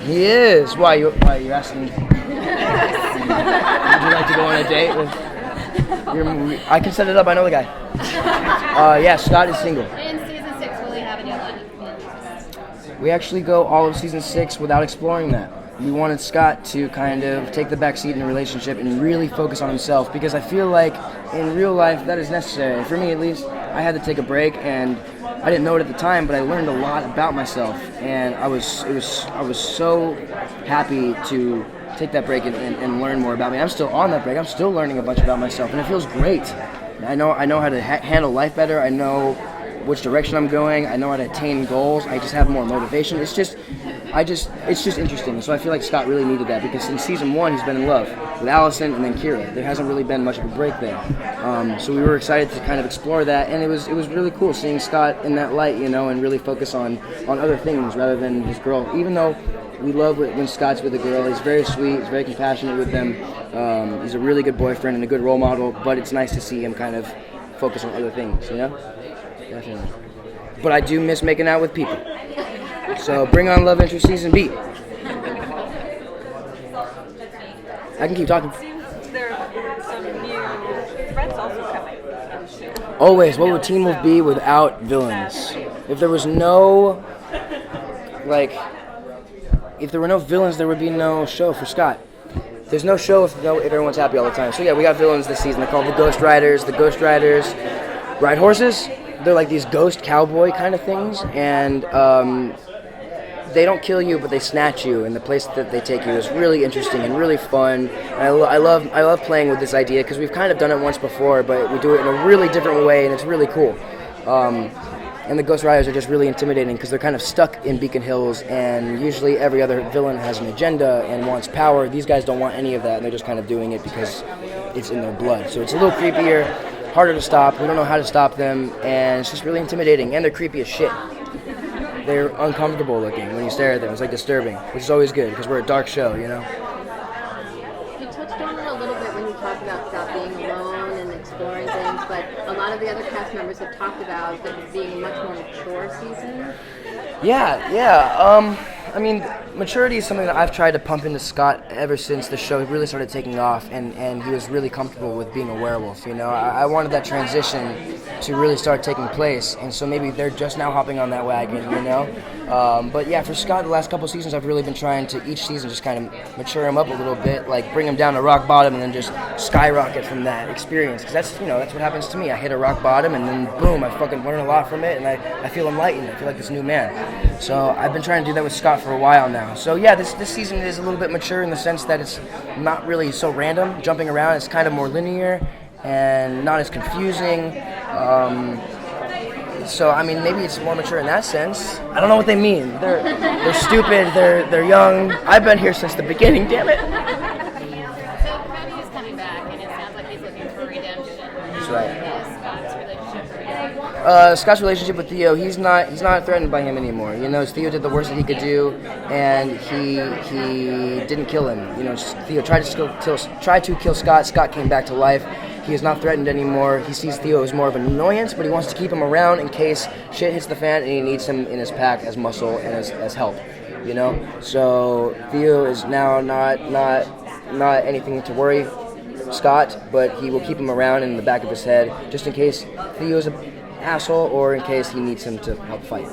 He is. Why are you asking? Would you like to go on a date with? I can set it up. I know the guy. Yeah, Scott is single. In season 6, will he have any other? We actually go all of season 6 without exploring that. We wanted Scott to kind of take the back seat in a relationship and really focus on himself, because I feel like in real life that is necessary. For me, at least, I had to take a break, and I didn't know it at the time, but I learned a lot about myself, and I was so happy to take that break and learn more about me. I'm still on that break. I'm still learning a bunch about myself, and it feels great. I know how to handle life better. I know which direction I'm going. I know how to attain goals. I just have more motivation. It's just interesting. So I feel like Scott really needed that, because in season 1 he's been in love with Allison and then Kira. There hasn't really been much of a break there. So we were excited to kind of explore that, and it was really cool seeing Scott in that light, and really focus on other things rather than his girl. Even though we love when Scott's with a girl, he's very sweet, he's very compassionate with them. He's a really good boyfriend and a good role model, but it's nice to see him kind of focus on other things, Definitely. But I do miss making out with people. So bring on Love Interest Season B. I can keep talking. There are some new threats also coming. Always. What would Teen Wolf be without villains? If there was no, if there were no villains, there would be no show for Scott. There's no show if everyone's happy all the time. So yeah, we got villains this season. They're called the Ghost Riders. The Ghost Riders ride horses. They're like these ghost cowboy kind of things, and they don't kill you, but they snatch you, and the place that they take you is really interesting and really fun. And I love playing with this idea, because we've kind of done it once before, but we do it in a really different way, and it's really cool. And the Ghost Riders are just really intimidating, because they're kind of stuck in Beacon Hills, and usually every other villain has an agenda and wants power. These guys don't want any of that, and they're just kind of doing it because it's in their blood. So it's a little creepier, harder to stop. We don't know how to stop them, and it's just really intimidating, and they're creepy as shit. They're uncomfortable looking when you stare at them. It's like disturbing, which is always good, because we're a dark show, You touched on it a little bit when you talked about Scott being alone and exploring things, but a lot of the other cast members have talked about it being a much more mature season. Yeah. I mean, maturity is something that I've tried to pump into Scott ever since the show really started taking off, and he was really comfortable with being a werewolf, I wanted that transition to really start taking place, and so maybe they're just now hopping on that wagon, But yeah, for Scott, the last couple seasons, I've really been trying to each season just kind of mature him up a little bit, like bring him down to rock bottom and then just skyrocket from that experience, because that's what happens to me. I hit a rock bottom, and then boom, I fucking learn a lot from it, and I feel enlightened. I feel like this new man. So I've been trying to do that with Scott for a while now. So yeah, this season is a little bit mature in the sense that it's not really so random, jumping around. It's kind of more linear and not as confusing. So I mean, maybe it's more mature in that sense. I don't know what they mean. They're stupid. They're young. I've been here since the beginning. Damn it. So Cody is coming back, and it sounds like he's looking for redemption. That's right. Scott's relationship with Theo. Scott's relationship with Theo, he's not threatened by him anymore. Theo did the worst that he could do, and he didn't kill him. Theo tried to kill Scott. Scott came back to life. He is not threatened anymore. He sees Theo as more of an annoyance, but he wants to keep him around in case shit hits the fan, and he needs him in his pack as muscle and as help. So Theo is now not anything to worry Scott, but he will keep him around in the back of his head just in case Theo's an asshole, or in case he needs him to help fight.